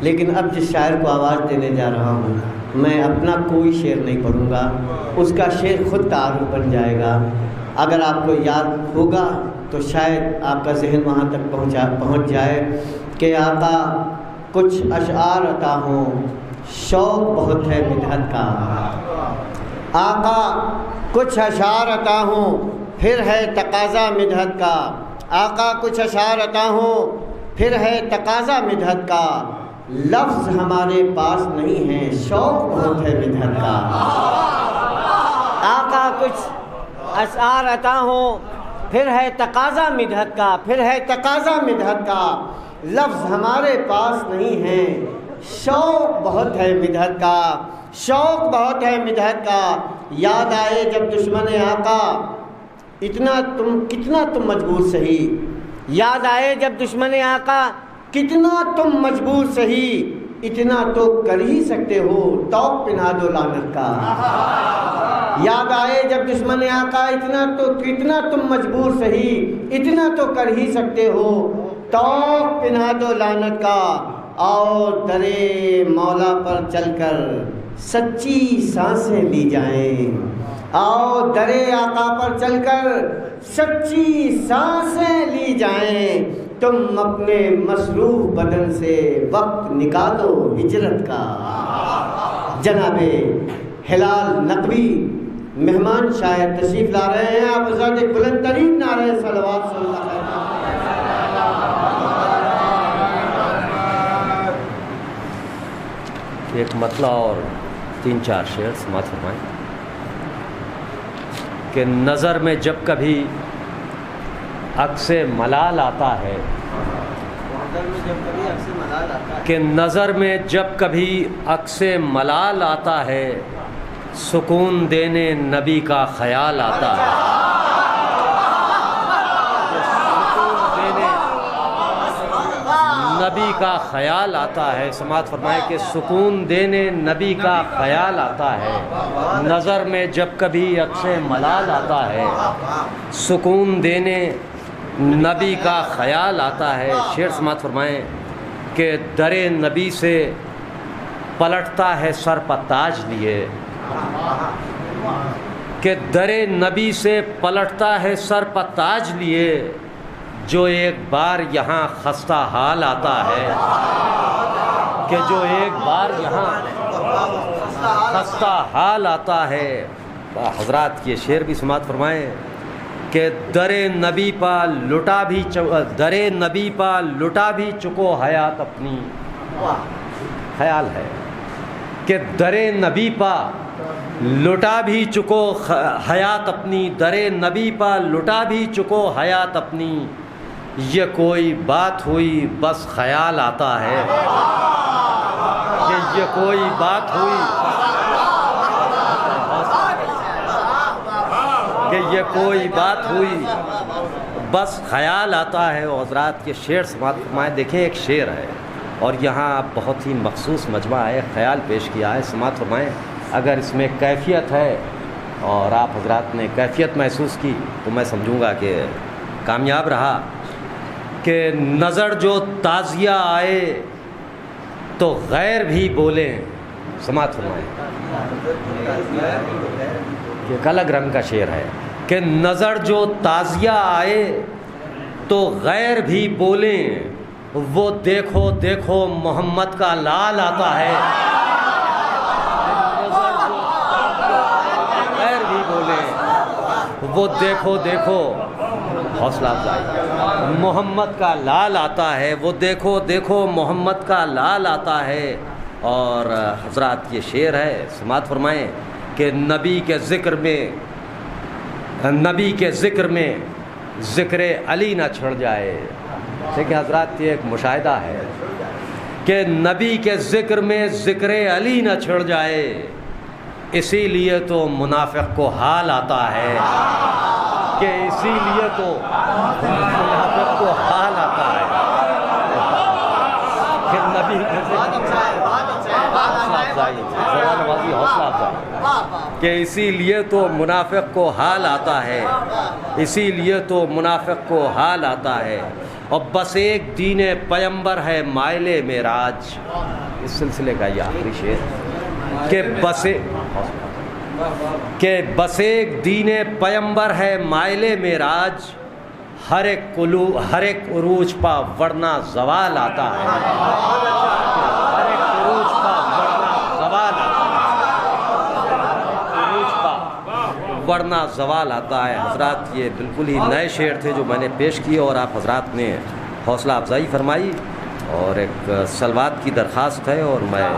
لیکن اب جس شاعر کو آواز دینے جا رہا ہوں میں اپنا کوئی شعر نہیں پڑھوں گا، اس کا شعر خود تعارف بن جائے گا۔ اگر آپ کو یاد ہوگا تو شاید آپ کا ذہن وہاں تک پہنچ جائے کہ آقا کچھ اشعار عطا ہوں، شوق بہت ہے مدحت کا۔ آقا کچھ اشعار عطا ہوں، پھر ہے تقاضا مدحت کا۔ آقا کچھ اشعار عطا ہوں، پھر ہے تقاضا مدحت کا۔ لفظ ہمارے پاس نہیں ہے، شوق بہت ہے مدحت کا۔ آقا کچھ اشعار عطا ہوں، پھر ہے تقاضا مدحت کا، پھر ہے تقاضا مدحت کا۔ لفظ ہمارے پاس نہیں ہے، شوق بہت ہے مدحت کا، شوق بہت ہے مدحت کا۔ یاد آئے جب دشمن آقا کتنا تم مجبور سہی، یاد آئے جب دشمن آقا کتنا تم مجبور سہی، اتنا تو کر ہی سکتے ہو توق پہنا دو لعنت کا۔ یاد آئے جب دشمن آقا کتنا تم مجبور سہی، اتنا تو کر ہی سکتے ہو توق پہنا دو لعنت کا۔ اور درے مولا پر چل کر سچی سانسیں لی جائیں، اور درے آقا پر چل کر سچی سانسیں لی جائیں۔ تم اپنے مصروف بدن سے وقت نکالو ہجرت کا۔ جناب ہلال نقوی مہمان شاعر تشریف لا رہے ہیں، آپ حضرات ایک بلند ترین نعرہ صلوات صلی اللہ علیہ وسلم۔ ایک مطلع اور 3-4 شعر سماعت فرمائیں کہ نظر میں جب کبھی عکس ملال آتا ہے، کہ نظر میں جب کبھی عکس ملال آتا ہے، سکون دینے نبی کا خیال آتا ہے۔ نبی کا خیال آتا ہے، سماعت فرمائے کہ سکون دینے نبی کا خیال آتا ہے۔ نظر میں جب کبھی عکس ملال آتا ہے، سکون دینے نبی کا خیال آتا ہے۔ شعر سماعت فرمائیں کہ در نبی سے پلٹتا ہے سر پر تاج لیے، کہ در نبی سے پلٹتا ہے سر پر تاج لیے، جو ایک بار یہاں خستہ حال آتا ہے، کہ جو ایک بار یہاں خستہ حال آتا ہے۔ حضرات یہ شعر بھی سماعت فرمائیں کہ در نبی پا لٹا بھی چکو حیات اپنی۔ خیال ہے کہ در نبی پا لٹا بھی چکو حیات اپنی، در نبی پا لٹا بھی چکو حیات اپنی، یہ کوئی بات ہوئی بس خیال آتا ہے، کہ یہ کوئی بات ہوئی کہ یہ کوئی بات ہوئی بس خیال آتا ہے۔ اور حضرات کے شعر سماعت فرمائیں، دیکھیں ایک شعر ہے اور یہاں بہت ہی مخصوص مجمع ہے، خیال پیش کیا ہے، سماعت فرمائیں۔ اگر اس میں کیفیت ہے اور آپ حضرات نے کیفیت محسوس کی تو میں سمجھوں گا کہ کامیاب رہا۔ کہ نظر جو تازیہ آئے تو غیر بھی بولیں، سماعت فرمائیں، ایک الگ رنگ کا شعر ہے کہ نظر جو تازیہ آئے تو غیر بھی بولیں، وہ دیکھو دیکھو محمد کا لال آتا ہے۔ غیر بھی بولیں، وہ دیکھو دیکھو، حوصلہ افزائی، محمد کا لال آتا ہے، وہ دیکھو دیکھو محمد کا لال آتا ہے۔ اور حضرات یہ شعر ہے، سماعت فرمائیں کہ نبی کے ذکر میں ذکر علی نہ چھڑ جائے۔ دیکھیں حضرات یہ ایک مشاہدہ ہے کہ نبی کے ذکر میں ذکر علی نہ چھڑ جائے، اسی لیے تو منافق کو حال آتا ہے، کہ اسی لیے تو منافق کو حال آتا ہے کہ نبی کے کہ اسی لیے تو منافق کو حال آتا ہے، اسی لیے تو منافق کو حال آتا ہے۔ اور بس ایک دین پیمبر ہے مائل معراج. اس سلسلے کا یہ آخری شعر کہ بس ایک دین پیمبر ہے مائل معراج، ہر ایک عروج پا ورنہ زوال آتا ہے. ہر ایک عروج پا ورنہ زوال آتا ہے. عروج پا ورنہ زوال آتا ہے. حضرات یہ بالکل ہی نئے شعر تھے جو میں نے پیش کیے اور آپ حضرات نے حوصلہ افزائی فرمائی اور ایک سلوات کی درخواست ہے. اور میں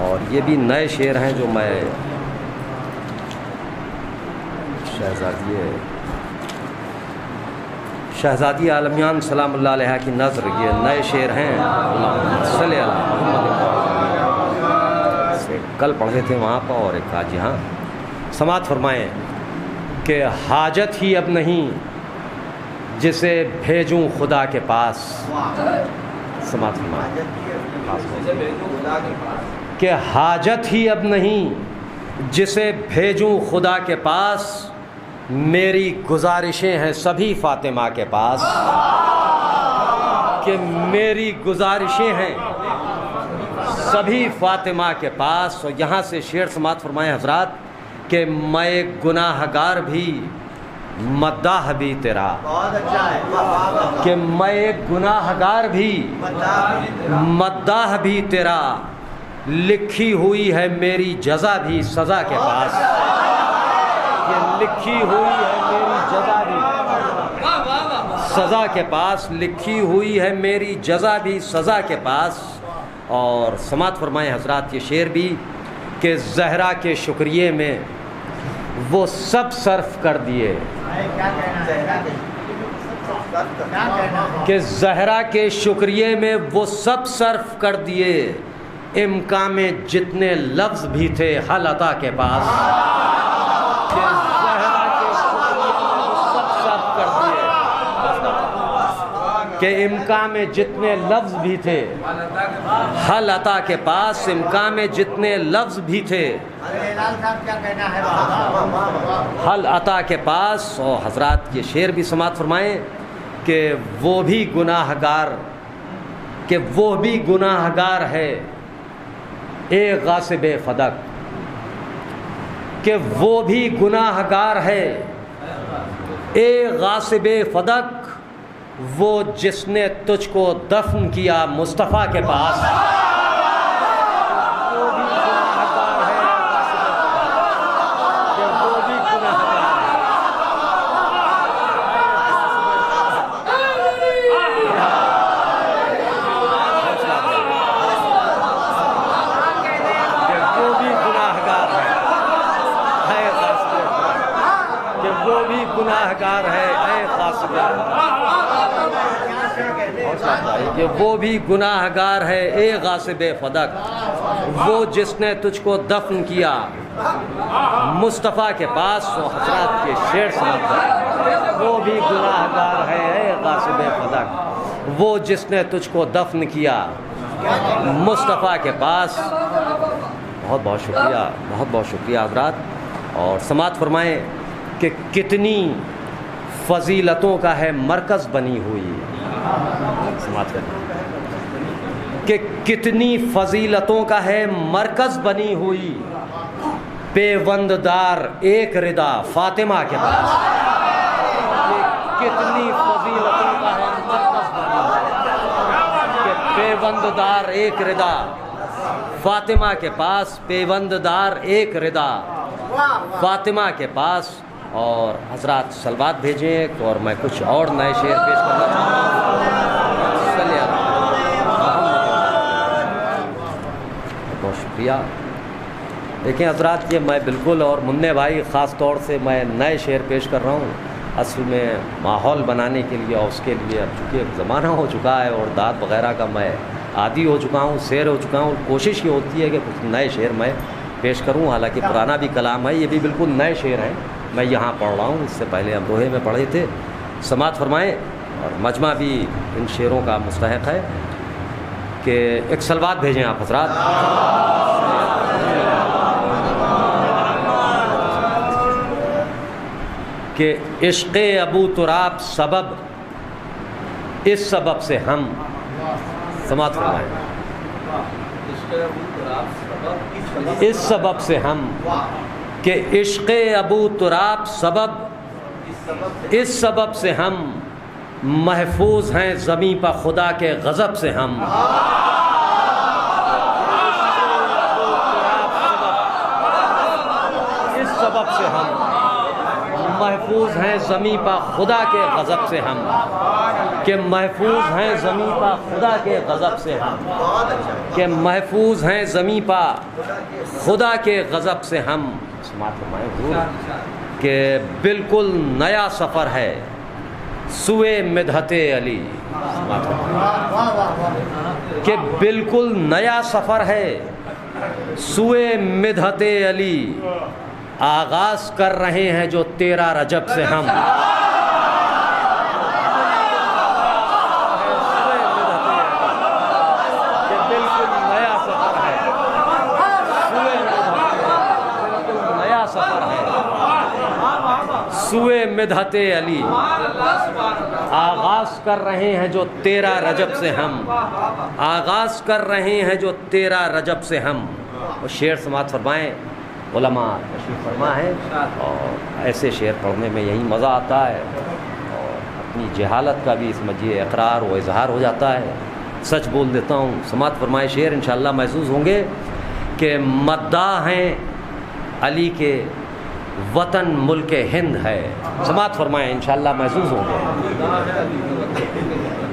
اور یہ بھی نئے شعر ہیں جو میں شہزادی عالمیان سلام اللہ علیہ کی نظر، یہ نئے شعر ہیں. صلی اللہ سے کل پڑھے تھے وہاں پر اور ایک آج یہاں. سماعت فرمائیں کہ حاجت ہی اب نہیں جسے بھیجوں خدا کے پاس. سماعت فرمائیں کہ حاجت ہی اب نہیں جسے بھیجوں خدا کے پاس، میری گزارشیں ہیں سبھی فاطمہ کے پاس. کہ میری گزارشیں ہیں سبھی فاطمہ کے پاس. اور یہاں سے شعر سماعت فرمائیں حضرات کہ میں گناہ گار بھی مداح بھی تیرا. کہ میں گناہ گار بھی مداح بھی تیرا، لکھی ہوئی ہے میری جزا بھی سزا کے پاس. کہ لکھی ہوئی ہے میری جزا بھی سزا کے پاس، لکھی ہوئی ہے میری جزا بھی سزا کے پاس. اور سماعت فرمائیں حضرات یہ شعر بھی کہ زہرا کے شکریے میں وہ سب صرف کر دیے. کہ زہرا کے شکریے میں وہ سب صرف کر دیے، امکان میں جتنے لفظ بھی تھے حل عطا کے پاس. کہ زہرا کے شکریے میں وہ سب صرف کر دیے، کہ امکان میں جتنے لفظ بھی تھے حل عطا کے پاس. امکان میں جتنے لفظ بھی تھے حل عطا کے پاس. اور حضرات یہ شعر بھی سماعت فرمائیں کہ وہ بھی گناہ گار ہے اے غاصب فدق. کہ وہ بھی گناہ گار ہے اے غاصب فدق، وہ جس نے تجھ کو دفن کیا مصطفیٰ کے پاس. وہ بھی گناہ گار ہے کہ وہ بھی گناہ گار گناہ گار ہے اے غاصب. کہ وہ بھی گناہ گار ہے اے غاصب فدق، وہ جس نے تجھ کو دفن کیا مصطفیٰ کے پاس. و حضرات کے شعر سمجھتا ہے وہ بھی گناہ گار ہے اے غاصب فدق، وہ جس نے تجھ کو دفن کیا مصطفیٰ کے پاس. بہت بہت شکریہ، بہت بہت شکریہ حضرات. اور سماعت فرمائیں کہ کتنی فضیلتوں کا ہے مرکز بنی ہوئی. سماعت کریں کہ کتنی فضیلتوں کا ہے مرکز بنی ہوئی، پیوند دار ایک ردا فاطمہ کے پاس. کہ کتنی فضیلتوں کا ہے مرکز بنی ہوئی کہ پیوند دار ایک ردا فاطمہ کے پاس. پیوند دار ایک ردا فاطمہ کے پاس. اور حضرات سلوات بھیجیں اور میں کچھ اور نئے شعر پیش کرنا چاہتا ہوں. بہت شکریہ. دیکھیں حضرات یہ میں بالکل اور منع بھائی خاص طور سے میں نئے شعر پیش کر رہا ہوں اصل میں ماحول بنانے کے لیے. اور اس کے لیے اب چونکہ ایک زمانہ ہو چکا ہے اور داد وغیرہ کا میں عادی ہو چکا ہوں، سیر ہو چکا ہوں. کوشش یہ ہوتی ہے کہ کچھ نئے شعر میں پیش کروں. حالانکہ پرانا بھی کلام ہے، یہ بھی بالکل نئے شعر ہیں میں یہاں پڑھ رہا ہوں. اس سے پہلے امروہے میں پڑھے تھے. سماعت فرمائیں. اور مجمع بھی ان شعروں کا مستحق ہے کہ ایک سلوات بھیجیں آپ حضرات. کہ عشق ابو تراب سبب، اس سبب سے ہم سماعت فرمائیں، اس سبب سے ہم کہ عشق ابو تراب سبب، اس سبب سے ہم محفوظ ہیں زمیں پر خدا کے غضب سے ہم، اس سبب سے ہم محفوظ ہیں زمیں پر خدا کے غضب سے ہم، کہ محفوظ ہیں زمیں پر خدا کے غضب سے ہم، کہ محفوظ ہیں زمیں پر خدا کے غضب سے ہم، کہ بالکل نیا سفر ہے سوئے مدحت علی، کہ بالکل نیا سفر ہے سوئے مدحت علی، آغاز کر رہے ہیں جو 13 رجب سے ہم، کہ بالکل نیا سفر ہے سوئے بالکل نیا سفر ہے سوئے مدحت علی، آغاز کر رہے ہیں جو 13 رجب سے ہم، آغاز کر رہے ہیں جو 13 رجب سے ہم۔ اور شعر سماعت فرمائیں، علماء تشریف فرما ہے، اور ایسے شعر پڑھنے میں یہی مزہ آتا ہے، اور اپنی جہالت کا بھی اس مجھے اقرار و اظہار ہو جاتا ہے، سچ بول دیتا ہوں۔ سماعت فرمائے شعر انشاءاللہ محظوظ ہوں گے کہ مداح ہیں علی کے وطن ملک ہند ہے، سماعت فرمائیں انشاءاللہ محظوظ ہوں گے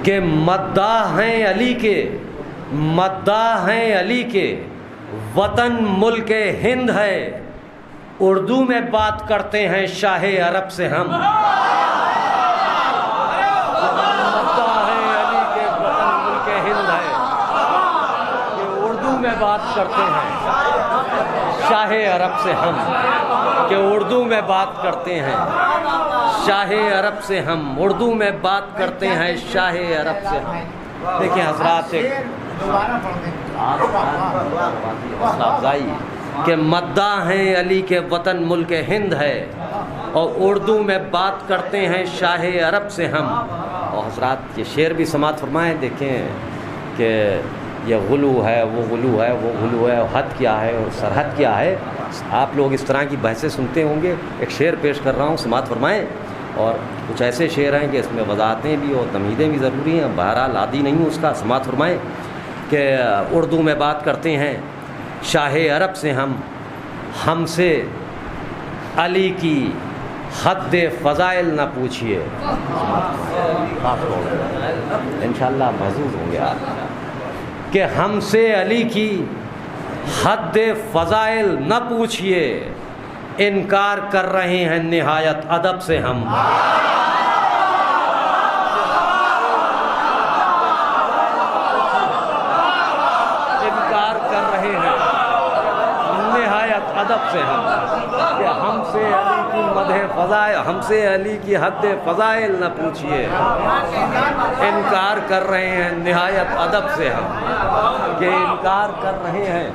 کہ مداح ہیں علی کے، مداح ہیں علی کے وطن ملک ہند ہے، اردو میں بات کرتے ہیں شاہ عرب سے ہم، مداح ہیں علی کے وطن ملک ہند ہے، کہ اردو میں بات کرتے ہیں شاہ عرب سے ہم، کہ اردو میں بات کرتے ہیں شاہ عرب سے ہم، اردو میں بات کرتے ہیں شاہ عرب سے ہم۔ دیکھیں حضرات، کہ مداح ہیں علی کے وطن ملک ہند ہے، اور اردو میں بات کرتے ہیں شاہ عرب سے ہم۔ اور حضرات یہ شعر بھی سماعت فرمائیں، دیکھیں کہ یہ غلو ہے، وہ غلو ہے، وہ غلو ہے، حد کیا ہے اور سرحد کیا ہے۔ آپ لوگ اس طرح کی بحثیں سنتے ہوں گے، ایک شعر پیش کر رہا ہوں، سماعت فرمائیں۔ اور کچھ ایسے شعر ہیں کہ اس میں وضاحتیں بھی اور تمہیدیں بھی ضروری ہیں، بہرحال عادی نہیں ہوں اس کا، سماعت فرمائیں کہ اردو میں بات کرتے ہیں شاہ عرب سے ہم سے علی کی حد فضائل نہ پوچھئے، انشاءاللہ محظوظ ہوں گے آپ، کہ ہم سے علی کی حد فضائل نہ پوچھئے، انکار کر رہے ہیں نہایت ادب سے ہم، انکار کر رہے ہیں نہایت ادب سے ہم، کہ ہم سے علی کی مدح فضائل، ہم سے علی کی حد فضائل نہ پوچھئے، انکار کر رہے ہیں نہایت ادب سے ہم، کہ انکار کر رہے ہیں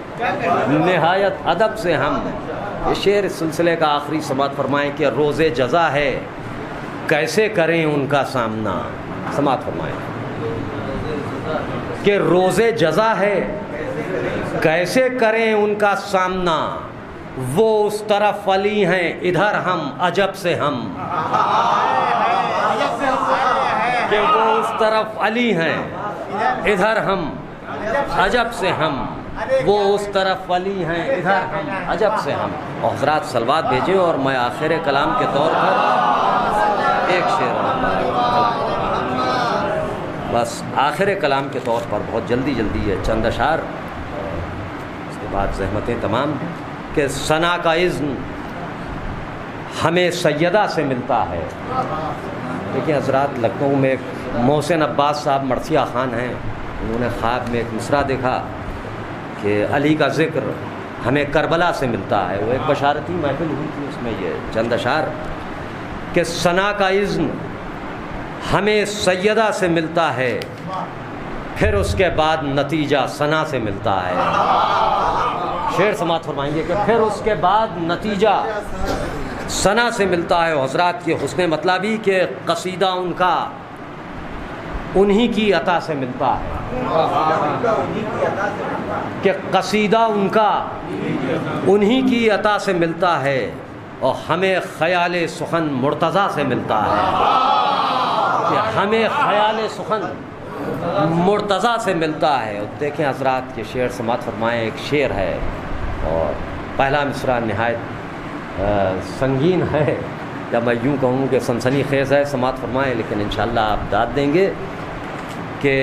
نہایت ادب سے ہم۔ یہ شعر اس سلسلے کا آخری سماعت فرمائیں کہ روز جزا ہے کیسے کریں ان کا سامنا، سماعت فرمائیں کہ روز جزا ہے کیسے کریں ان کا سامنا، وہ اس طرف علی ہیں ادھر ہم عجب سے ہم، کہ وہ اس طرف علی ہیں ادھر ہم عجب سے ہم، وہ اس طرف علی ہیں ادھر ہم عجب سے ہم۔ اور حضرات سلوات بھیجیں، اور میں آخر کلام کے طور پر ایک شعر بس آخر کلام کے طور پر بہت جلدی ہے چند اشعار، اس کے بعد زحمتیں تمام، کہ ثنا کا اذن ہمیں سیدہ سے ملتا ہے۔ دیکھیں حضرات، لکھنؤ میں ایک محسن عباس صاحب مرثیہ خان ہیں، انہوں نے خواب میں ایک مصرع دیکھا کہ علی کا ذکر ہمیں کربلا سے ملتا ہے، وہ ایک بشارتی محفل ہوئی تھی، اس میں یہ چند اشعار کہ ثنا کا اذن ہمیں سیدہ سے ملتا ہے، پھر اس کے بعد نتیجہ ثنا سے ملتا ہے۔ شعر سماعت فرمائیں گے کہ پھر اس کے بعد نتیجہ ثنا سے ملتا ہے حضرات کی حسن مطلبی کہ قصیدہ ان کا انہی کی عطا سے ملتا ہے، کہ قصیدہ ان کا انہی کی عطا سے ملتا ہے، اور ہمیں خیال سخن مرتضیٰ سے ملتا ہے، کہ ہمیں خیال سخن مرتضیٰ سے ملتا ہے۔ اور دیکھیں حضرات کے شعر سماعت فرمائیں، ایک شعر ہے اور پہلا مصرع نہایت سنگین ہے، یا میں یوں کہوں کہ سنسنی خیز ہے، سماعت فرمائیں، لیکن انشاءاللہ آپ داد دیں گے کہ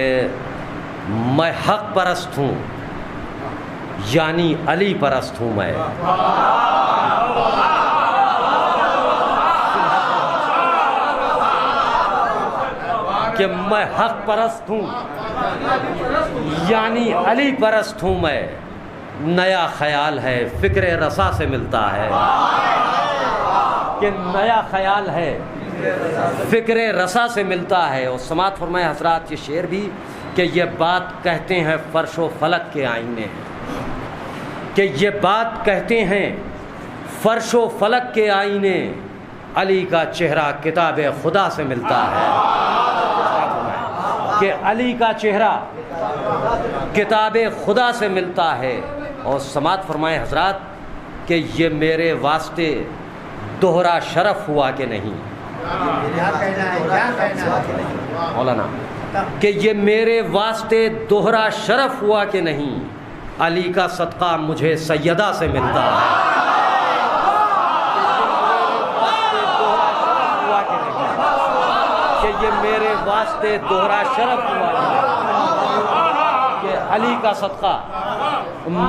میں حق پرست ہوں، یعنی علی پرست ہوں میں، کہ میں حق پرست ہوں یعنی علی پرست ہوں میں، نیا خیال ہے فکر رسا سے ملتا ہے، کہ نیا خیال ہے فکر رسا سے ملتا ہے۔ اور سماعت فرمائے حضرات یہ شعر بھی کہ یہ بات کہتے ہیں فرش و فلک کے آئینے، کہ یہ بات کہتے ہیں فرش و فلک کے آئینے، علی کا چہرہ کتاب خدا سے ملتا ہے، کہ علی کا چہرہ کتاب خدا سے ملتا ہے۔ اور سماعت فرمائے حضرات کہ یہ میرے واسطے دوہرا شرف ہوا کہ نہیں، مولانا، کہ یہ میرے واسطے دوہرا شرف ہوا کہ نہیں، علی کا صدقہ مجھے سیدہ سے ملتا ہے، کہ یہ میرے واسطے دوہرا شرف ہوا کہ علی کا صدقہ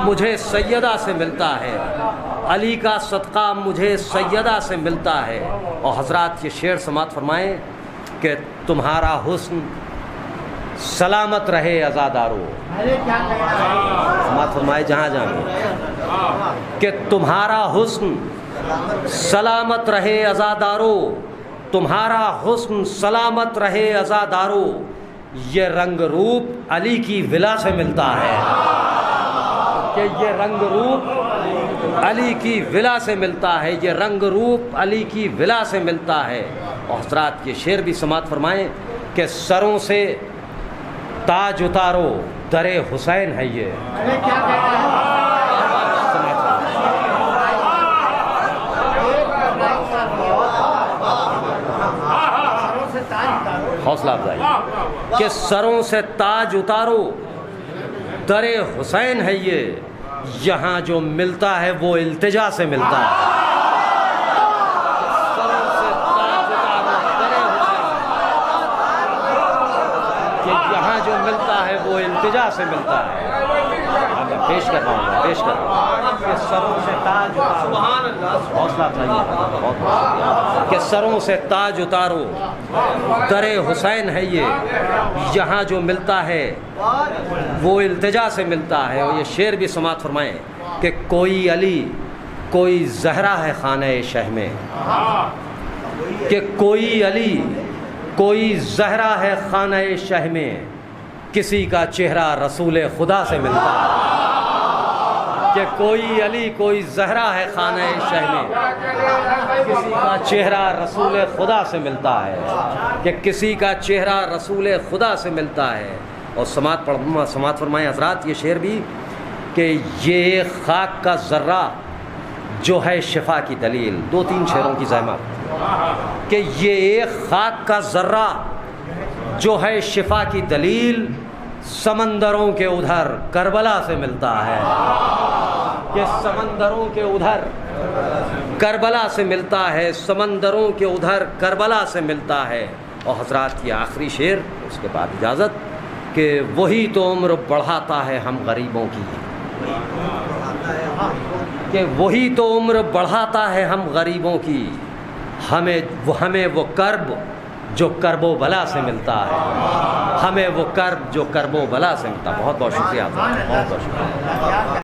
مجھے سیدہ سے ملتا ہے، علی کا صدقہ مجھے سیدہ سے ملتا ہے۔ اور حضرات یہ شعر سماعت فرمائیں کہ تمہارا حسن سلامت رہے عزادارو، سماعت فرمائے جہاں جہاں، کہ تمہارا حسن سلامت رہے عزادارو، تمہارا حسن سلامت رہے عزادارو، یہ رنگ روپ علی کی ولا سے ملتا ہے، کہ یہ رنگ روپ علی کی ولا سے ملتا ہے، یہ رنگ روپ علی کی ولا سے ملتا ہے۔ اور حضرات یہ شعر بھی سماعت فرمائیں کہ سروں سے تاج اتارو در حسین ہے یہ، حوصلہ افزائی، کہ سروں سے تاج اتارو در حسین ہے یہ، یہاں جو ملتا ہے وہ التجا سے ملتا ہے، سروں سے تاج اتارو در حسین، کہ یہاں جو ملتا ہے وہ التجا سے ملتا ہے۔ پیش کر رہا ہوں، پیش کر رہا ہوں کہ سروں سے تاج اتارو، حوصلہ افزائی، کہ سروں سے تاج اتارو در حسین ہے یہ، یہاں جو ملتا ہے وہ التجا سے ملتا ہے۔ اور یہ شعر بھی سماعت فرمائیں کہ کوئی علی کوئی زہرا ہے خانہ شہ میں، کہ کوئی علی کوئی زہرا ہے خانہ شہ میں، کسی کا چہرہ رسول خدا سے ملتا ہے، کہ کوئی علی کوئی زہرا ہے خانہ شہ میں، کسی کا چہرہ رسول خدا سے ملتا ہے، کہ کسی کا چہرہ رسول خدا سے ملتا ہے۔ اور سماعت فرمائیں حضرات یہ شعر بھی کہ یہ خاک کا ذرہ جو ہے شفا کی دلیل، دو تین شعروں کی زحمت، کہ یہ ایک خاک کا ذرہ جو ہے شفا کی دلیل، سمندروں کے ادھر کربلا سے ملتا ہے، کہ سمندروں کے ادھر کربلا سے ملتا ہے، سمندروں کے ادھر کربلا سے ملتا ہے۔ اور حضرات یہ آخری شعر، اس کے بعد اجازت، کہ وہی تو عمر بڑھاتا ہے ہم غریبوں کی، کہ وہی تو عمر بڑھاتا ہے ہم غریبوں کی، ہمیں وہ کرب جو کرب و بلا سے ملتا ہے، ہمیں وہ کرب جو کرب و بلا سے ملتا ہے۔ بہت بہت شکریہ، بہت بہت شکریہ۔